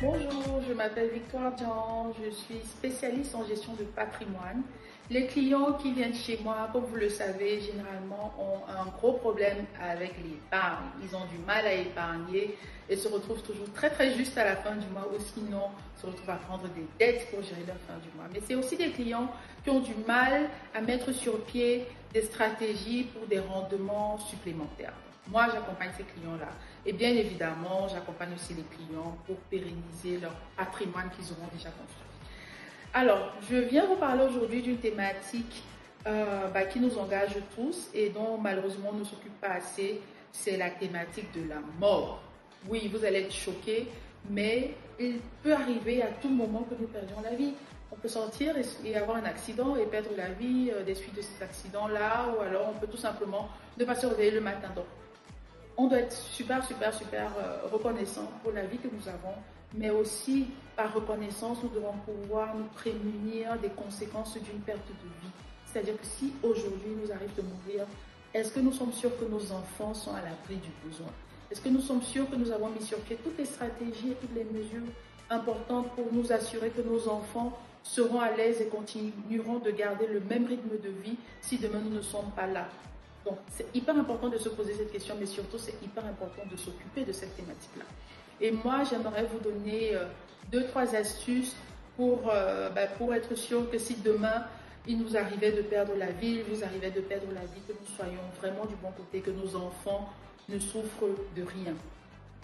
Bonjour, je m'appelle Victoire Jean, je suis spécialiste en gestion de patrimoine. Les clients qui viennent chez moi, comme vous le savez, généralement ont un gros problème avec l'épargne. Ils ont du mal à épargner et se retrouvent toujours très juste à la fin du mois ou sinon se retrouvent à prendre des dettes pour gérer leur fin du mois. Mais c'est aussi des clients qui ont du mal à mettre sur pied des stratégies pour des rendements supplémentaires. Moi, j'accompagne ces clients-là. Et bien évidemment, j'accompagne aussi les clients pour pérenniser leur patrimoine qu'ils auront déjà construit. Alors, je viens vous parler aujourd'hui d'une thématique qui nous engage tous et dont malheureusement on ne s'occupe pas assez. C'est la thématique de la mort. Oui, vous allez être choqués, mais il peut arriver à tout moment que nous perdions la vie. On peut sortir et avoir un accident et perdre la vie des suites de cet accident-là, ou alors on peut tout simplement ne pas se réveiller le matin. Donc, on doit être super reconnaissant pour la vie que nous avons, mais aussi par reconnaissance, nous devons pouvoir nous prémunir des conséquences d'une perte de vie. C'est-à-dire que si aujourd'hui nous arrive de mourir, est-ce que nous sommes sûrs que nos enfants sont à l'abri du besoin? Est-ce que nous sommes sûrs que nous avons mis sur pied toutes les stratégies et toutes les mesures importantes pour nous assurer que nos enfants seront à l'aise et continueront de garder le même rythme de vie si demain nous ne sommes pas là? Donc, c'est hyper important de se poser cette question, mais surtout, c'est hyper important de s'occuper de cette thématique-là. Et moi, j'aimerais vous donner 2-3 astuces pour être sûr que si demain, il nous arrivait de perdre la vie, il vous arrivait de perdre la vie, que nous soyons vraiment du bon côté, que nos enfants ne souffrent de rien.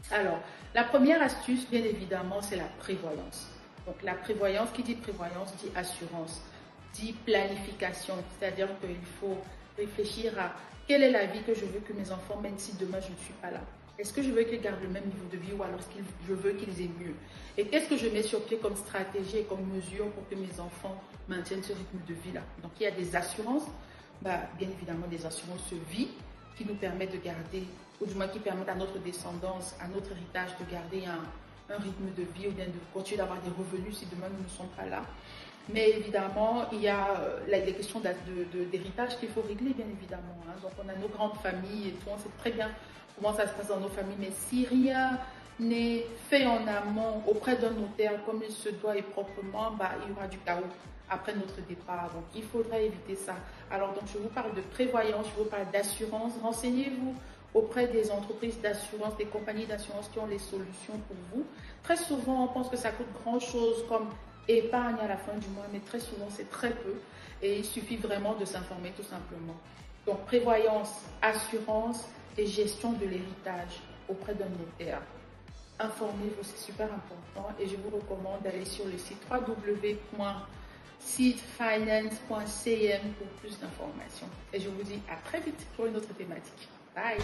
Alors, la première astuce, bien évidemment, c'est la prévoyance. Donc, la prévoyance, qui dit prévoyance, dit assurance, dit planification, c'est-à-dire qu'il faut réfléchir à quelle est la vie que je veux que mes enfants mènent si demain je ne suis pas là. Est-ce que je veux qu'ils gardent le même niveau de vie ou alors je veux qu'ils aient mieux? Et qu'est-ce que je mets sur pied comme stratégie et comme mesure pour que mes enfants maintiennent ce rythme de vie-là? Donc il y a des assurances, bien évidemment des assurances vie qui nous permettent de garder, ou du moins qui permettent à notre descendance, à notre héritage de garder un rythme de vie ou bien de continuer d'avoir des revenus si demain nous ne sommes pas là. Mais évidemment, il y a les questions d'héritage qu'il faut régler, bien évidemment. Hein. Donc, on a nos grandes familles et tout, on sait très bien comment ça se passe dans nos familles. Mais si rien n'est fait en amont auprès d'un notaire comme il se doit et proprement, il y aura du chaos après notre départ. Donc, il faudrait éviter ça. Alors, donc, je vous parle de prévoyance, je vous parle d'assurance. Renseignez-vous auprès des entreprises d'assurance, des compagnies d'assurance qui ont les solutions pour vous. Très souvent, on pense que ça coûte grand-chose comme épargne à la fin du mois, mais très souvent c'est très peu et il suffit vraiment de s'informer tout simplement. Donc prévoyance, assurance et gestion de l'héritage auprès d'un notaire. Informez-vous, c'est super important et je vous recommande d'aller sur le site www.seedfinance.cm pour plus d'informations. Et je vous dis à très vite pour une autre thématique. Bye!